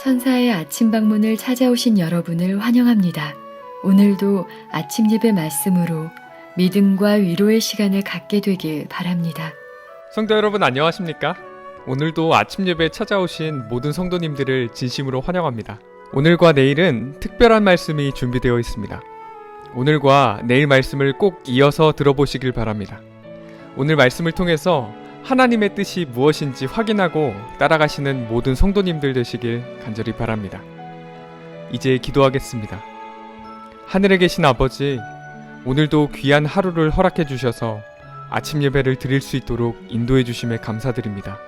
천사의 아침 방문을 찾아오신 여러분을 환영합니다. 오늘도 아침 예배 말씀으로 믿음과 위로의 시간을 갖게 되길 바랍니다. 성도 여러분 안녕하십니까? 오늘도 아침 예배에 찾아오신 모든 성도님들을 진심으로 환영합니다. 오늘과 내일은 특별한 말씀이 준비되어 있습니다. 오늘과 내일 말씀을 꼭 이어서 들어보시길 바랍니다. 오늘 말씀을 통해서 하나님의 뜻이 무엇인지 확인하고 따라가시는 모든 성도님들 되시길 간절히 바랍니다. 이제 기도하겠습니다. 하늘에 계신 아버지, 오늘도 귀한 하루를 허락해 주셔서 아침 예배를 드릴 수 있도록 인도해 주심에 감사드립니다.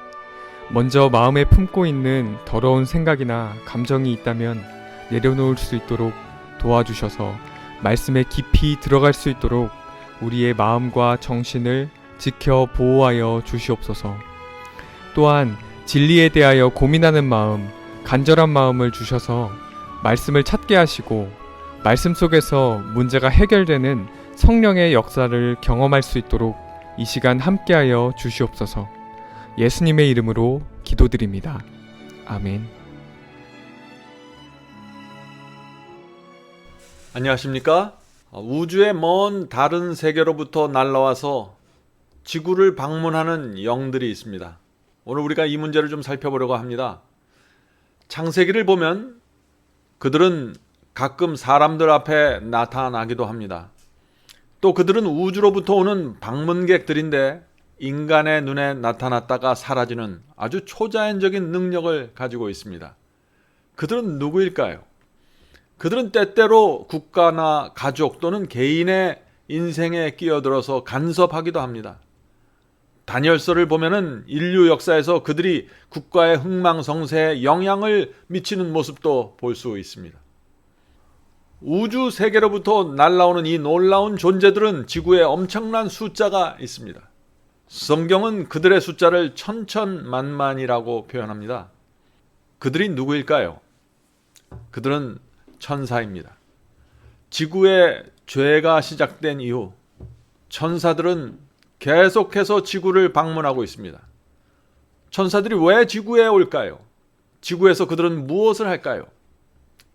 먼저 마음에 품고 있는 더러운 생각이나 감정이 있다면 내려놓을 수 있도록 도와주셔서 말씀에 깊이 들어갈 수 있도록 우리의 마음과 정신을 지켜 보호하여 주시옵소서. 또한 진리에 대하여 고민하는 마음, 간절한 마음을 주셔서 말씀을 찾게 하시고 말씀 속에서 문제가 해결되는 성령의 역사를 경험할 수 있도록 이 시간 함께하여 주시옵소서. 예수님의 이름으로 기도드립니다. 아멘. 안녕하십니까? 우주의 먼 다른 세계로부터 날라와서 지구를 방문하는 영들이 있습니다. 오늘 우리가 이 문제를 좀 살펴보려고 합니다. 창세기를 보면 그들은 가끔 사람들 앞에 나타나기도 합니다. 또 그들은 우주로부터 오는 방문객들인데 인간의 눈에 나타났다가 사라지는 아주 초자연적인 능력을 가지고 있습니다. 그들은 누구일까요? 그들은 때때로 국가나 가족 또는 개인의 인생에 끼어들어서 간섭하기도 합니다. 다니엘서를 보면은 인류 역사에서 그들이 국가의 흥망성쇠에 영향을 미치는 모습도 볼 수 있습니다. 우주 세계로부터 날아오는 이 놀라운 존재들은 지구에 엄청난 숫자가 있습니다. 성경은 그들의 숫자를 천천만만이라고 표현합니다. 그들이 누구일까요? 그들은 천사입니다. 지구에 죄가 시작된 이후 천사들은 계속해서 지구를 방문하고 있습니다. 천사들이 왜 지구에 올까요? 지구에서 그들은 무엇을 할까요?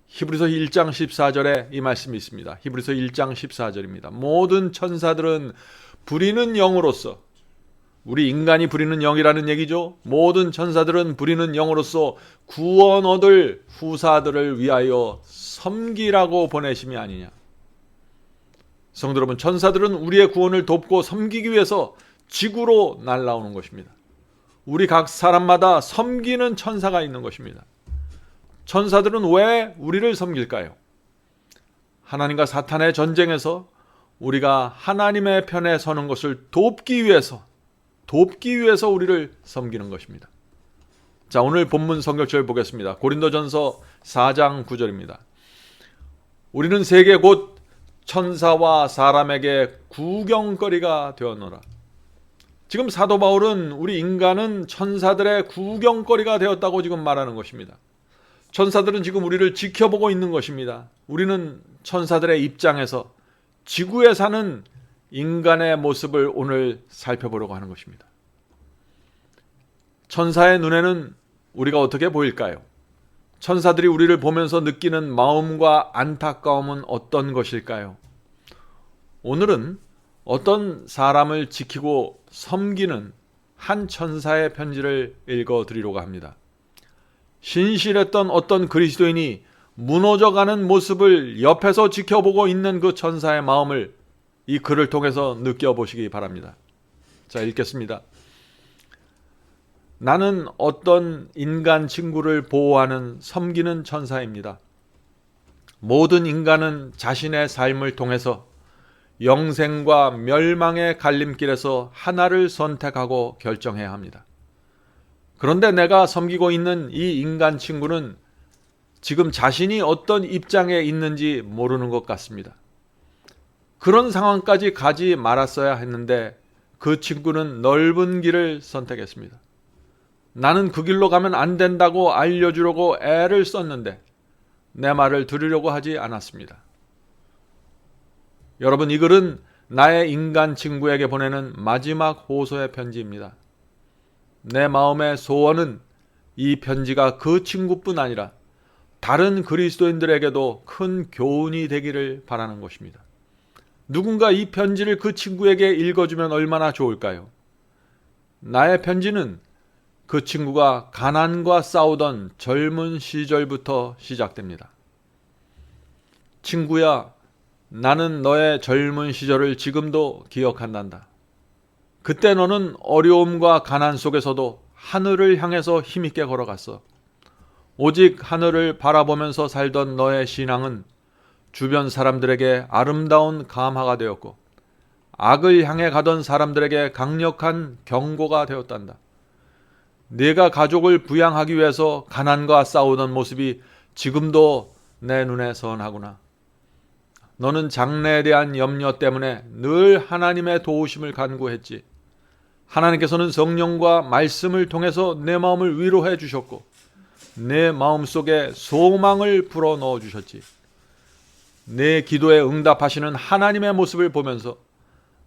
히브리서 1장 14절에 이 말씀이 있습니다. 히브리서 1장 14절입니다. 모든 천사들은 부리는 영으로서, 우리 인간이 부리는 영이라는 얘기죠. 모든 천사들은 부리는 영으로서 구원 얻을 후사들을 위하여 섬기라고 보내심이 아니냐. 성도 여러분, 천사들은 우리의 구원을 돕고 섬기기 위해서 지구로 날아오는 것입니다. 우리 각 사람마다 섬기는 천사가 있는 것입니다. 천사들은 왜 우리를 섬길까요? 하나님과 사탄의 전쟁에서 우리가 하나님의 편에 서는 것을 돕기 위해서 우리를 섬기는 것입니다. 자, 오늘 본문 성경절 보겠습니다. 고린도전서 4장 9절입니다. 우리는 세계 곧 천사와 사람에게 구경거리가 되었노라. 지금 사도 바울은 우리 인간은 천사들의 구경거리가 되었다고 지금 말하는 것입니다. 천사들은 지금 우리를 지켜보고 있는 것입니다. 우리는 천사들의 입장에서 지구에 사는 인간의 모습을 오늘 살펴보려고 하는 것입니다. 천사의 눈에는 우리가 어떻게 보일까요? 천사들이 우리를 보면서 느끼는 마음과 안타까움은 어떤 것일까요? 오늘은 어떤 사람을 지키고 섬기는 한 천사의 편지를 읽어드리려고 합니다. 신실했던 어떤 그리스도인이 무너져가는 모습을 옆에서 지켜보고 있는 그 천사의 마음을 이 글을 통해서 느껴보시기 바랍니다. 자, 읽겠습니다. 나는 어떤 인간 친구를 보호하는 섬기는 천사입니다. 모든 인간은 자신의 삶을 통해서 영생과 멸망의 갈림길에서 하나를 선택하고 결정해야 합니다. 그런데 내가 섬기고 있는 이 인간 친구는 지금 자신이 어떤 입장에 있는지 모르는 것 같습니다. 그런 상황까지 가지 말았어야 했는데 그 친구는 넓은 길을 선택했습니다. 나는 그 길로 가면 안 된다고 알려주려고 애를 썼는데 내 말을 들으려고 하지 않았습니다. 여러분, 이 글은 나의 인간 친구에게 보내는 마지막 호소의 편지입니다. 내 마음의 소원은 이 편지가 그 친구뿐 아니라 다른 그리스도인들에게도 큰 교훈이 되기를 바라는 것입니다. 누군가 이 편지를 그 친구에게 읽어주면 얼마나 좋을까요? 나의 편지는 그 친구가 가난과 싸우던 젊은 시절부터 시작됩니다. 친구야, 나는 너의 젊은 시절을 지금도 기억한단다. 그때 너는 어려움과 가난 속에서도 하늘을 향해서 힘있게 걸어갔어. 오직 하늘을 바라보면서 살던 너의 신앙은 주변 사람들에게 아름다운 감화가 되었고 악을 향해 가던 사람들에게 강력한 경고가 되었단다. 네가 가족을 부양하기 위해서 가난과 싸우던 모습이 지금도 내 눈에 선하구나. 너는 장래에 대한 염려 때문에 늘 하나님의 도우심을 간구했지. 하나님께서는 성령과 말씀을 통해서 내 마음을 위로해 주셨고 내 마음속에 소망을 불어넣어 주셨지. 내 기도에 응답하시는 하나님의 모습을 보면서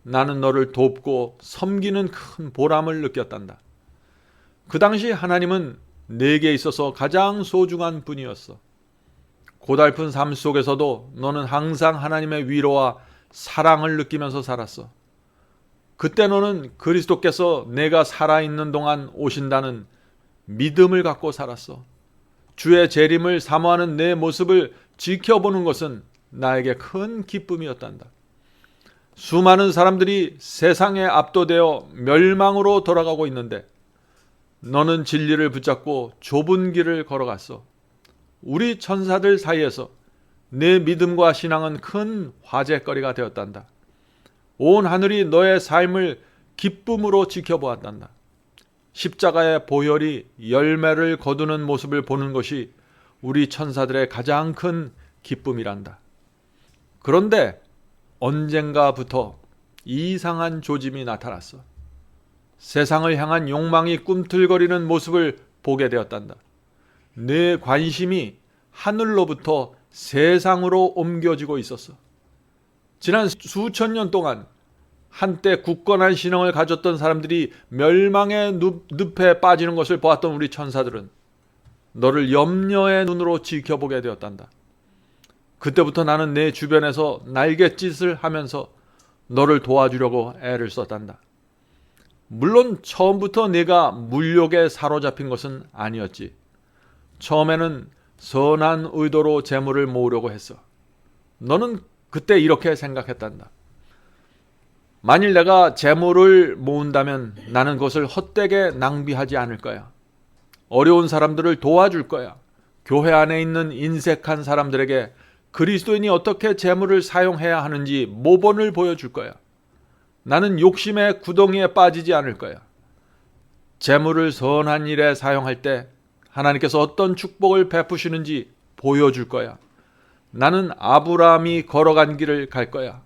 나는 너를 돕고 섬기는 큰 보람을 느꼈단다. 그 당시 하나님은 내게 있어서 가장 소중한 분이었어. 고달픈 삶 속에서도 너는 항상 하나님의 위로와 사랑을 느끼면서 살았어. 그때 너는 그리스도께서 내가 살아있는 동안 오신다는 믿음을 갖고 살았어. 주의 재림을 사모하는 내 모습을 지켜보는 것은 나에게 큰 기쁨이었단다. 수많은 사람들이 세상에 압도되어 멸망으로 돌아가고 있는데 너는 진리를 붙잡고 좁은 길을 걸어갔어. 우리 천사들 사이에서 내 믿음과 신앙은 큰 화제거리가 되었단다. 온 하늘이 너의 삶을 기쁨으로 지켜보았단다. 십자가의 보혈이 열매를 거두는 모습을 보는 것이 우리 천사들의 가장 큰 기쁨이란다. 그런데 언젠가부터 이상한 조짐이 나타났어. 세상을 향한 욕망이 꿈틀거리는 모습을 보게 되었단다. 내 관심이 하늘로부터 세상으로 옮겨지고 있었어. 지난 수천 년 동안 한때 굳건한 신앙을 가졌던 사람들이 멸망의 늪에 빠지는 것을 보았던 우리 천사들은 너를 염려의 눈으로 지켜보게 되었단다. 그때부터 나는 내 주변에서 날갯짓을 하면서 너를 도와주려고 애를 썼단다. 물론 처음부터 내가 물욕에 사로잡힌 것은 아니었지. 처음에는 선한 의도로 재물을 모으려고 했어. 너는 그때 이렇게 생각했단다. 만일 내가 재물을 모은다면 나는 그것을 헛되게 낭비하지 않을 거야. 어려운 사람들을 도와줄 거야. 교회 안에 있는 인색한 사람들에게 그리스도인이 어떻게 재물을 사용해야 하는지 모본을 보여줄 거야. 나는 욕심의 구덩이에 빠지지 않을 거야. 재물을 선한 일에 사용할 때 하나님께서 어떤 축복을 베푸시는지 보여줄 거야. 나는 아브라함이 걸어간 길을 갈 거야.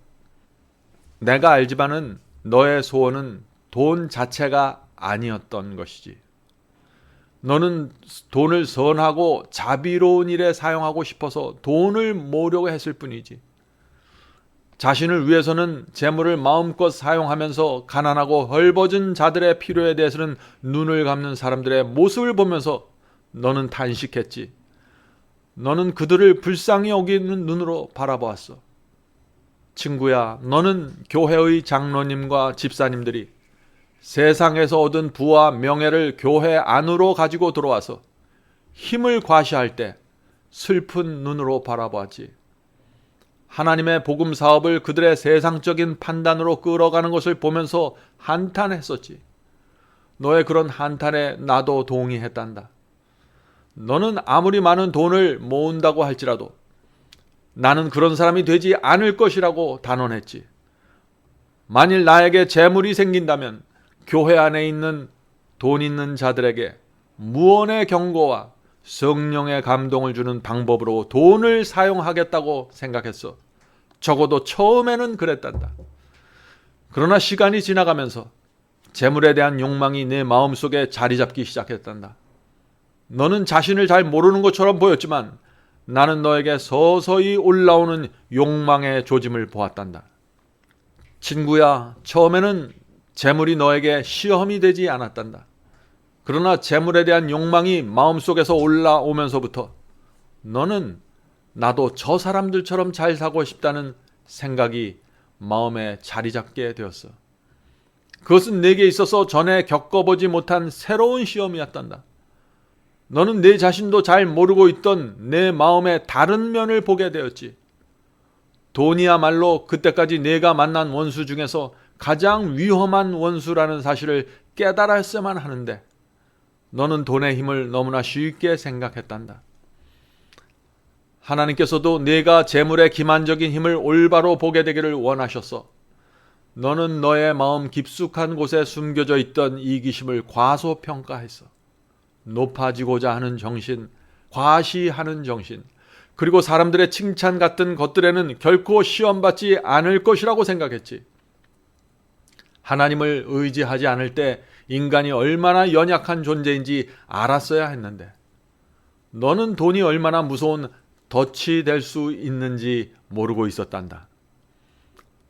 내가 알지만은 너의 소원은 돈 자체가 아니었던 것이지. 너는 돈을 선하고 자비로운 일에 사용하고 싶어서 돈을 모으려고 했을 뿐이지. 자신을 위해서는 재물을 마음껏 사용하면서 가난하고 헐벗은 자들의 필요에 대해서는 눈을 감는 사람들의 모습을 보면서 너는 탄식했지. 너는 그들을 불쌍히 여기는 눈으로 바라보았어. 친구야, 너는 교회의 장로님과 집사님들이 세상에서 얻은 부와 명예를 교회 안으로 가지고 들어와서 힘을 과시할 때 슬픈 눈으로 바라보았지. 하나님의 복음 사업을 그들의 세상적인 판단으로 끌어가는 것을 보면서 한탄했었지. 너의 그런 한탄에 나도 동의했단다. 너는 아무리 많은 돈을 모은다고 할지라도 나는 그런 사람이 되지 않을 것이라고 단언했지. 만일 나에게 재물이 생긴다면 교회 안에 있는 돈 있는 자들에게 무언의 경고와 성령의 감동을 주는 방법으로 돈을 사용하겠다고 생각했어. 적어도 처음에는 그랬단다. 그러나 시간이 지나가면서 재물에 대한 욕망이 내 마음속에 자리 잡기 시작했단다. 너는 자신을 잘 모르는 것처럼 보였지만 나는 너에게 서서히 올라오는 욕망의 조짐을 보았단다. 친구야, 처음에는 재물이 너에게 시험이 되지 않았단다. 그러나 재물에 대한 욕망이 마음속에서 올라오면서부터 너는 나도 저 사람들처럼 잘 살고 싶다는 생각이 마음에 자리 잡게 되었어. 그것은 내게 있어서 전에 겪어보지 못한 새로운 시험이었단다. 너는 내 자신도 잘 모르고 있던 내 마음의 다른 면을 보게 되었지. 돈이야말로 그때까지 내가 만난 원수 중에서 가장 위험한 원수라는 사실을 깨달았어야만 하는데 너는 돈의 힘을 너무나 쉽게 생각했단다. 하나님께서도 내가 재물의 기만적인 힘을 올바로 보게 되기를 원하셨어. 너는 너의 마음 깊숙한 곳에 숨겨져 있던 이기심을 과소평가했어. 높아지고자 하는 정신, 과시하는 정신, 그리고 사람들의 칭찬 같은 것들에는 결코 시험받지 않을 것이라고 생각했지. 하나님을 의지하지 않을 때 인간이 얼마나 연약한 존재인지 알았어야 했는데 너는 돈이 얼마나 무서운 덫이 될 수 있는지 모르고 있었단다.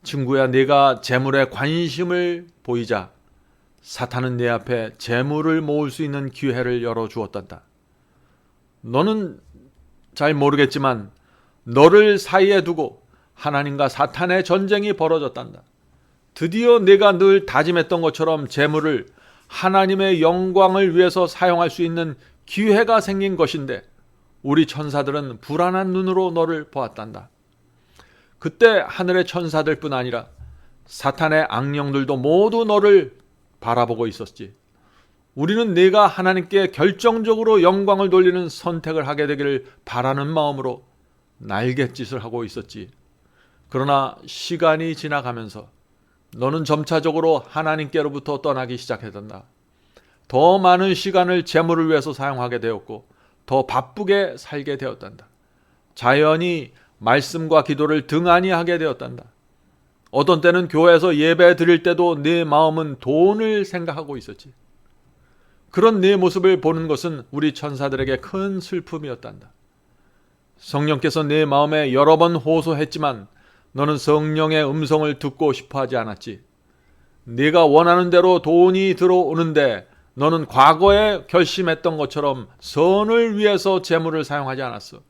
친구야, 네가 재물에 관심을 보이자 사탄은 내 앞에 재물을 모을 수 있는 기회를 열어주었단다. 너는 잘 모르겠지만 너를 사이에 두고 하나님과 사탄의 전쟁이 벌어졌단다. 드디어 내가 늘 다짐했던 것처럼 재물을 하나님의 영광을 위해서 사용할 수 있는 기회가 생긴 것인데 우리 천사들은 불안한 눈으로 너를 보았단다. 그때 하늘의 천사들뿐 아니라 사탄의 악령들도 모두 너를 바라보고 있었지. 우리는 네가 하나님께 결정적으로 영광을 돌리는 선택을 하게 되기를 바라는 마음으로 날갯짓을 하고 있었지. 그러나 시간이 지나가면서 너는 점차적으로 하나님께로부터 떠나기 시작했단다. 더 많은 시간을 재물을 위해서 사용하게 되었고 더 바쁘게 살게 되었단다. 자연히 말씀과 기도를 등한히 하게 되었단다. 어떤 때는 교회에서 예배 드릴 때도 네 마음은 돈을 생각하고 있었지. 그런 네 모습을 보는 것은 우리 천사들에게 큰 슬픔이었단다. 성령께서 네 마음에 여러 번 호소했지만 너는 성령의 음성을 듣고 싶어 하지 않았지. 네가 원하는 대로 돈이 들어오는데 너는 과거에 결심했던 것처럼 선을 위해서 재물을 사용하지 않았어.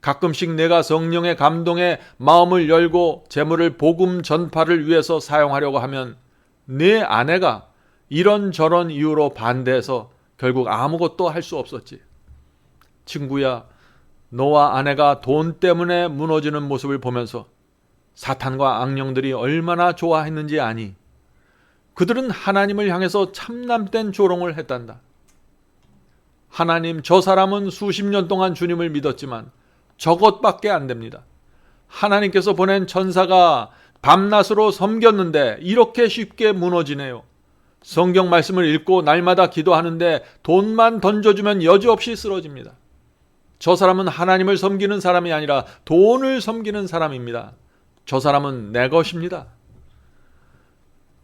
가끔씩 내가 성령의 감동에 마음을 열고 재물을 복음 전파를 위해서 사용하려고 하면 네 아내가 이런저런 이유로 반대해서 결국 아무것도 할 수 없었지. 친구야, 너와 아내가 돈 때문에 무너지는 모습을 보면서 사탄과 악령들이 얼마나 좋아했는지 아니? 그들은 하나님을 향해서 참남된 조롱을 했단다. 하나님, 저 사람은 수십 년 동안 주님을 믿었지만 저것밖에 안 됩니다. 하나님께서 보낸 천사가 밤낮으로 섬겼는데 이렇게 쉽게 무너지네요. 성경 말씀을 읽고 날마다 기도하는데 돈만 던져주면 여지없이 쓰러집니다. 저 사람은 하나님을 섬기는 사람이 아니라 돈을 섬기는 사람입니다. 저 사람은 내 것입니다.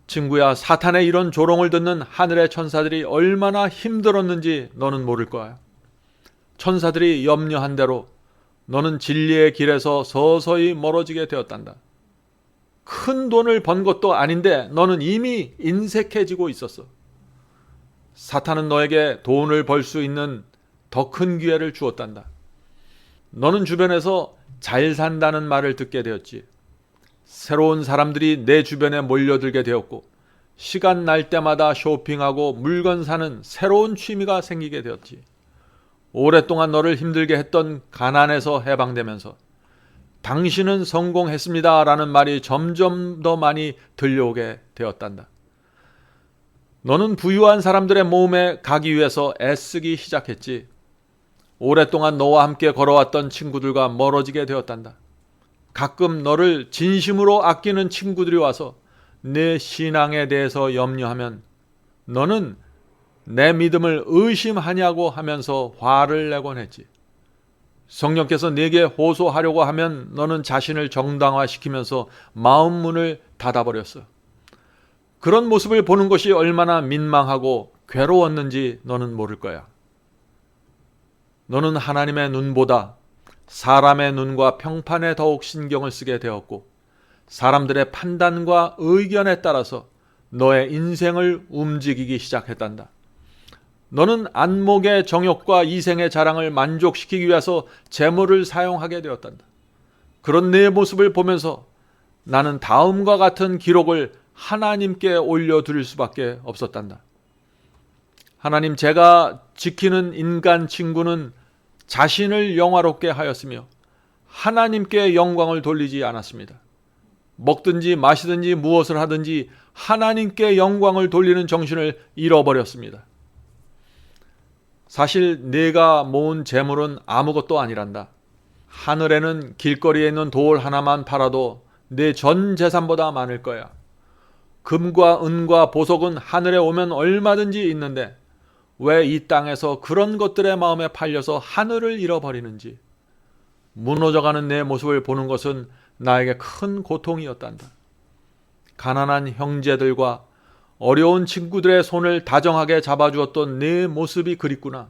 친구야, 사탄의 이런 조롱을 듣는 하늘의 천사들이 얼마나 힘들었는지 너는 모를 거야. 천사들이 염려한 대로 너는 진리의 길에서 서서히 멀어지게 되었단다. 큰 돈을 번 것도 아닌데 너는 이미 인색해지고 있었어. 사탄은 너에게 돈을 벌 수 있는 더 큰 기회를 주었단다. 너는 주변에서 잘 산다는 말을 듣게 되었지. 새로운 사람들이 내 주변에 몰려들게 되었고 시간 날 때마다 쇼핑하고 물건 사는 새로운 취미가 생기게 되었지. 오랫동안 너를 힘들게 했던 가난에서 해방되면서 당신은 성공했습니다 라는 말이 점점 더 많이 들려오게 되었단다. 너는 부유한 사람들의 모임에 가기 위해서 애쓰기 시작했지. 오랫동안 너와 함께 걸어왔던 친구들과 멀어지게 되었단다. 가끔 너를 진심으로 아끼는 친구들이 와서 내 신앙에 대해서 염려하면 너는 내 믿음을 의심하냐고 하면서 화를 내곤 했지. 성령께서 네게 호소하려고 하면 너는 자신을 정당화시키면서 마음 문을 닫아버렸어. 그런 모습을 보는 것이 얼마나 민망하고 괴로웠는지 너는 모를 거야. 너는 하나님의 눈보다 사람의 눈과 평판에 더욱 신경을 쓰게 되었고 사람들의 판단과 의견에 따라서 너의 인생을 움직이기 시작했단다. 너는 안목의 정욕과 이생의 자랑을 만족시키기 위해서 재물을 사용하게 되었단다. 그런 내 모습을 보면서 나는 다음과 같은 기록을 하나님께 올려드릴 수밖에 없었단다. 하나님, 제가 지키는 인간 친구는 자신을 영화롭게 하였으며 하나님께 영광을 돌리지 않았습니다. 먹든지 마시든지 무엇을 하든지 하나님께 영광을 돌리는 정신을 잃어버렸습니다. 사실 내가 모은 재물은 아무것도 아니란다. 하늘에는 길거리에 있는 돌 하나만 팔아도 내 전 재산보다 많을 거야. 금과 은과 보석은 하늘에 오면 얼마든지 있는데 왜 이 땅에서 그런 것들의 마음에 팔려서 하늘을 잃어버리는지. 무너져가는 내 모습을 보는 것은 나에게 큰 고통이었단다. 가난한 형제들과 어려운 친구들의 손을 다정하게 잡아주었던 내 모습이 그립구나.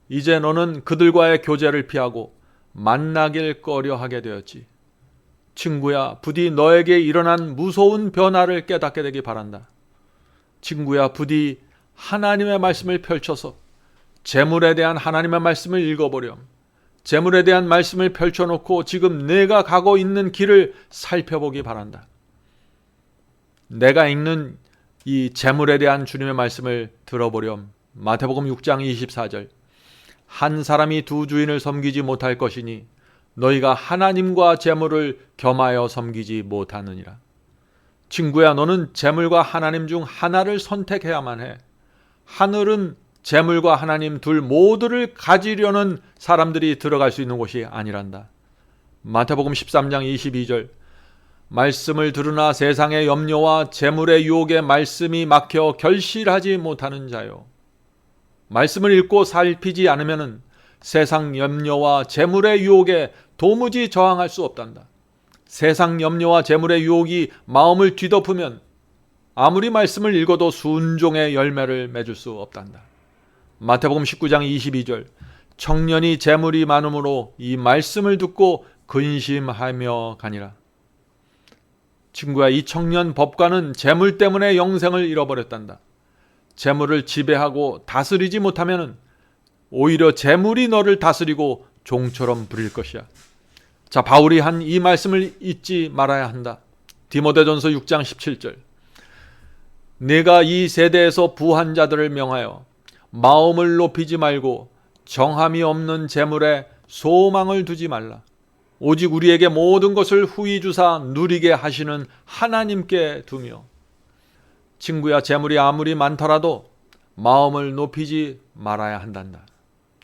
이제 너는 그들과의 교제를 피하고 만나길 꺼려하게 되었지. 친구야, 부디 너에게 일어난 무서운 변화를 깨닫게 되기 바란다. 친구야, 부디 하나님의 말씀을 펼쳐서 재물에 대한 하나님의 말씀을 읽어보렴. 재물에 대한 말씀을 펼쳐놓고 지금 내가 가고 있는 길을 살펴보기 바란다. 내가 읽는 이 재물에 대한 주님의 말씀을 들어보렴. 마태복음 6장 24절. 한 사람이 두 주인을 섬기지 못할 것이니 너희가 하나님과 재물을 겸하여 섬기지 못하느니라. 친구야, 너는 재물과 하나님 중 하나를 선택해야만 해. 하늘은 재물과 하나님 둘 모두를 가지려는 사람들이 들어갈 수 있는 곳이 아니란다. 마태복음 13장 22절. 말씀을 들으나 세상의 염려와 재물의 유혹에 말씀이 막혀 결실하지 못하는 자요. 말씀을 읽고 살피지 않으면 세상 염려와 재물의 유혹에 도무지 저항할 수 없단다. 세상 염려와 재물의 유혹이 마음을 뒤덮으면 아무리 말씀을 읽어도 순종의 열매를 맺을 수 없단다. 마태복음 19장 22절. 청년이 재물이 많으므로 이 말씀을 듣고 근심하며 가니라. 친구야, 이 청년 법관은 재물 때문에 영생을 잃어버렸단다. 재물을 지배하고 다스리지 못하면 오히려 재물이 너를 다스리고 종처럼 부릴 것이야. 자, 바울이 한 이 말씀을 잊지 말아야 한다. 디모데전서 6장 17절. 내가 이 세대에서 부한 자들을 명하여 마음을 높이지 말고 정함이 없는 재물에 소망을 두지 말라. 오직 우리에게 모든 것을 후히 주사 누리게 하시는 하나님께 두며. 친구야, 재물이 아무리 많더라도 마음을 높이지 말아야 한단다.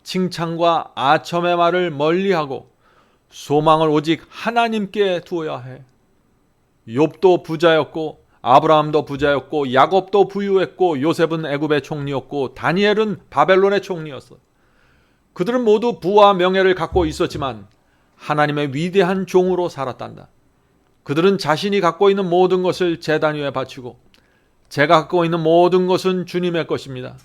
칭찬과 아첨의 말을 멀리하고 소망을 오직 하나님께 두어야 해. 욥도 부자였고 아브라함도 부자였고 야곱도 부유했고 요셉은 애굽의 총리였고 다니엘은 바벨론의 총리였어. 그들은 모두 부와 명예를 갖고 있었지만 하나님의 위대한 종으로 살았단다. 그들은 자신이 갖고 있는 모든 것을 제단 위에 바치고 제가 갖고 있는 모든 것은 주님의 것입니다.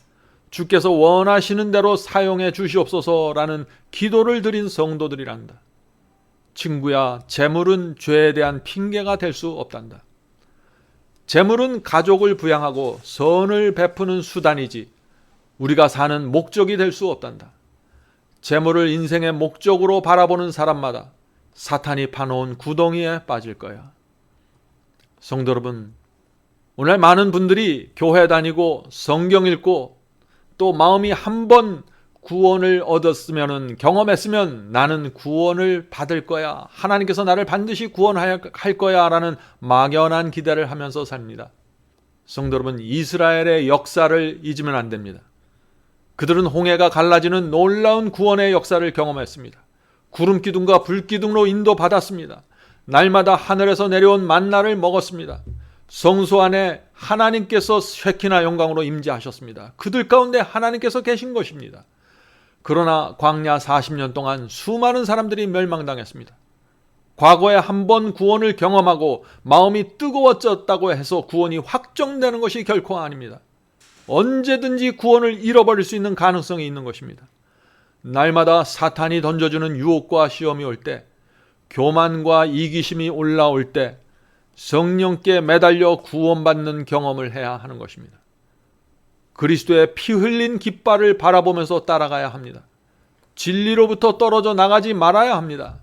주께서 원하시는 대로 사용해 주시옵소서라는 기도를 드린 성도들이란다. 친구야, 재물은 죄에 대한 핑계가 될 수 없단다. 재물은 가족을 부양하고 선을 베푸는 수단이지 우리가 사는 목적이 될 수 없단다. 재물을 인생의 목적으로 바라보는 사람마다 사탄이 파놓은 구덩이에 빠질 거야. 성도 여러분, 오늘 많은 분들이 교회 다니고 성경 읽고 또 마음이 한번 구원을 얻었으면, 경험했으면 나는 구원을 받을 거야, 하나님께서 나를 반드시 구원할 거야 라는 막연한 기대를 하면서 삽니다. 성도 여러분, 이스라엘의 역사를 잊으면 안 됩니다. 그들은 홍해가 갈라지는 놀라운 구원의 역사를 경험했습니다. 구름 기둥과 불 기둥으로 인도받았습니다. 날마다 하늘에서 내려온 만나를 먹었습니다. 성소 안에 하나님께서 쉐키나 영광으로 임재하셨습니다. 그들 가운데 하나님께서 계신 것입니다. 그러나 광야 40년 동안 수많은 사람들이 멸망당했습니다. 과거에 한 번 구원을 경험하고 마음이 뜨거워졌다고 해서 구원이 확정되는 것이 결코 아닙니다. 언제든지 구원을 잃어버릴 수 있는 가능성이 있는 것입니다. 날마다 사탄이 던져주는 유혹과 시험이 올 때, 교만과 이기심이 올라올 때 성령께 매달려 구원받는 경험을 해야 하는 것입니다. 그리스도의 피 흘린 깃발을 바라보면서 따라가야 합니다. 진리로부터 떨어져 나가지 말아야 합니다.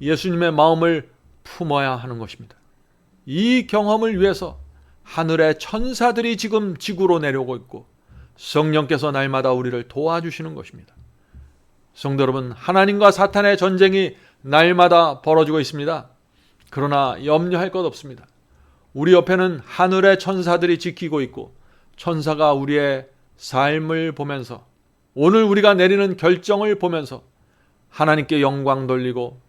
예수님의 마음을 품어야 하는 것입니다. 이 경험을 위해서 하늘의 천사들이 지금 지구로 내려오고 있고 성령께서 날마다 우리를 도와주시는 것입니다. 성도 여러분, 하나님과 사탄의 전쟁이 날마다 벌어지고 있습니다. 그러나 염려할 것 없습니다. 우리 옆에는 하늘의 천사들이 지키고 있고 천사가 우리의 삶을 보면서 오늘 우리가 내리는 결정을 보면서 하나님께 영광 돌리고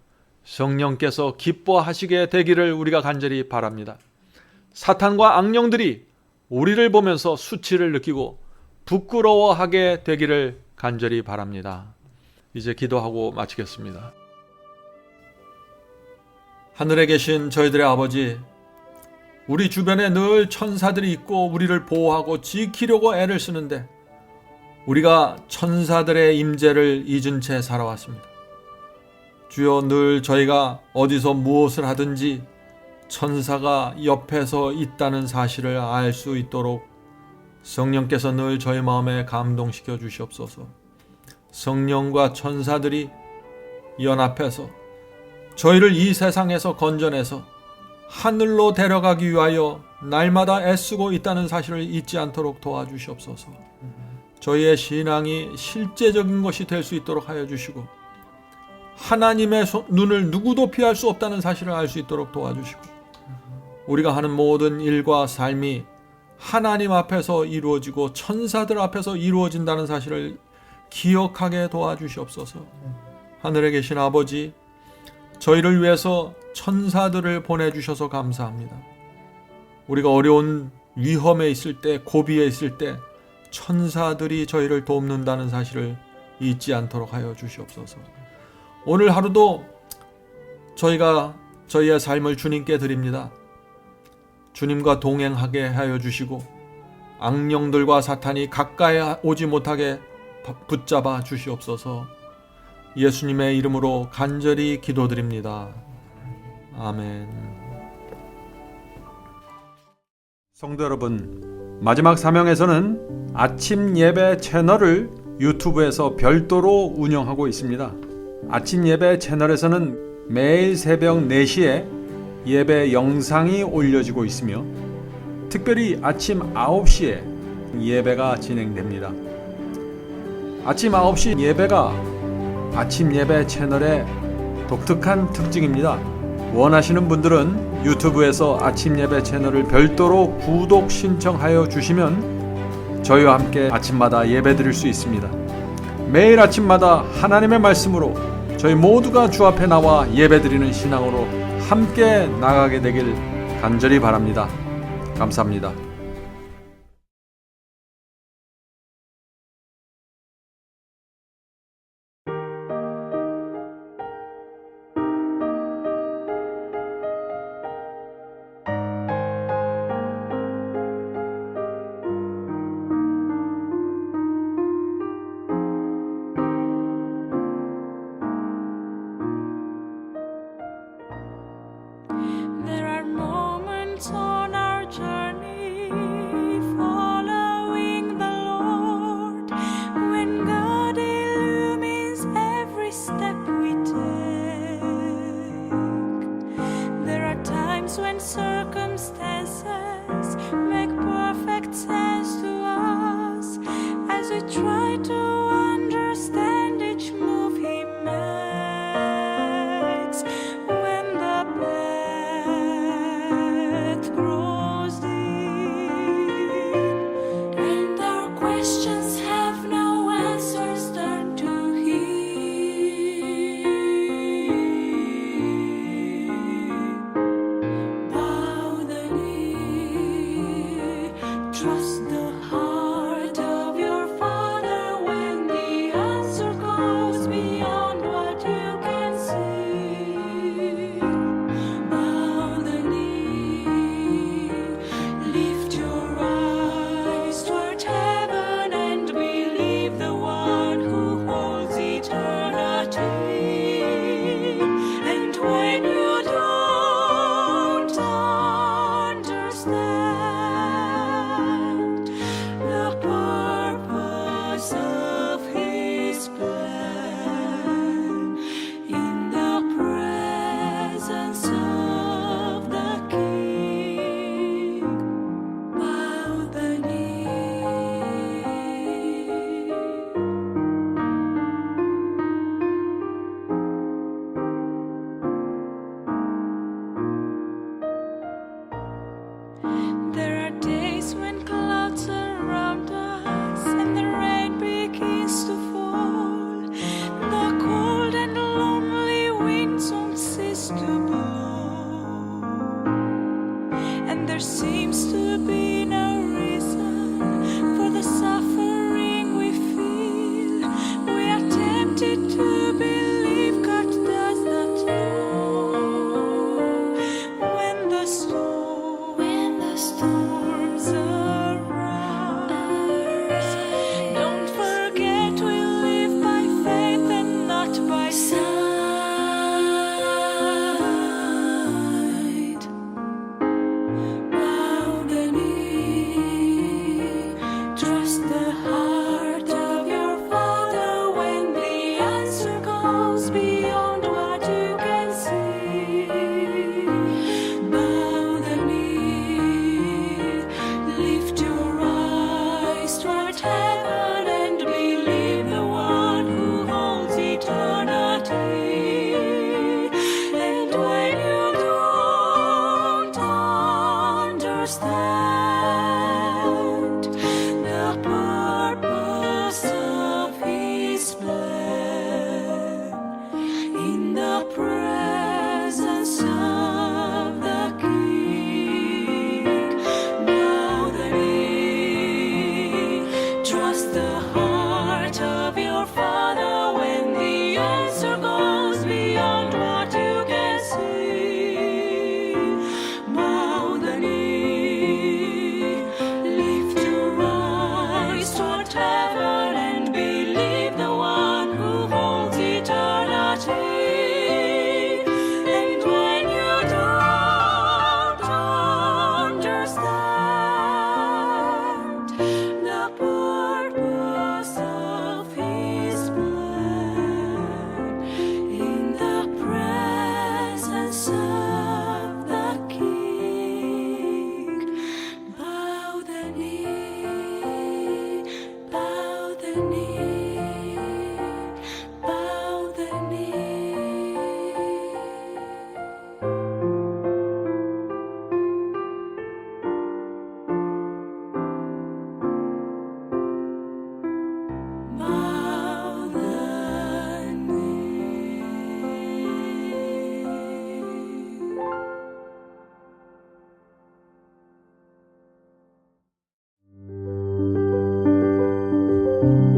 성령께서 기뻐하시게 되기를 우리가 간절히 바랍니다. 사탄과 악령들이 우리를 보면서 수치를 느끼고 부끄러워하게 되기를 간절히 바랍니다. 이제 기도하고 마치겠습니다. 하늘에 계신 저희들의 아버지, 우리 주변에 늘 천사들이 있고 우리를 보호하고 지키려고 애를 쓰는데 우리가 천사들의 임재를 잊은 채 살아왔습니다. 주여, 늘 저희가 어디서 무엇을 하든지 천사가 옆에서 있다는 사실을 알 수 있도록 성령께서 늘 저희 마음에 감동시켜 주시옵소서. 성령과 천사들이 연합해서 저희를 이 세상에서 건져내서 하늘로 데려가기 위하여 날마다 애쓰고 있다는 사실을 잊지 않도록 도와주시옵소서. 저희의 신앙이 실제적인 것이 될 수 있도록 하여 주시고 하나님의 눈을 누구도 피할 수 없다는 사실을 알 수 있도록 도와주시고 우리가 하는 모든 일과 삶이 하나님 앞에서 이루어지고 천사들 앞에서 이루어진다는 사실을 기억하게 도와주시옵소서. 하늘에 계신 아버지, 저희를 위해서 천사들을 보내주셔서 감사합니다. 우리가 어려운 위험에 있을 때, 고비에 있을 때 천사들이 저희를 돕는다는 사실을 잊지 않도록 하여 주시옵소서. 오늘 하루도 저희가 저희의 삶을 주님께 드립니다. 주님과 동행하게 하여 주시고 악령들과 사탄이 가까이 오지 못하게 붙잡아 주시옵소서. 예수님의 이름으로 간절히 기도드립니다. 아멘. 성도 여러분, 마지막 사명에서는 아침 예배 채널을 유튜브에서 별도로 운영하고 있습니다. 아침 예배 채널에서는 매일 새벽 4시에 예배 영상이 올려지고 있으며 특별히 아침 9시에 예배가 진행됩니다. 아침 9시 예배가 아침 예배 채널의 독특한 특징입니다. 원하시는 분들은 유튜브에서 아침 예배 채널을 별도로 구독 신청하여 주시면 저희와 함께 아침마다 예배 드릴 수 있습니다. 매일 아침마다 하나님의 말씀으로 저희 모두가 주 앞에 나와 예배 드리는 신앙으로 함께 나가게 되길 간절히 바랍니다. 감사합니다. There are moments on our journey 주세요.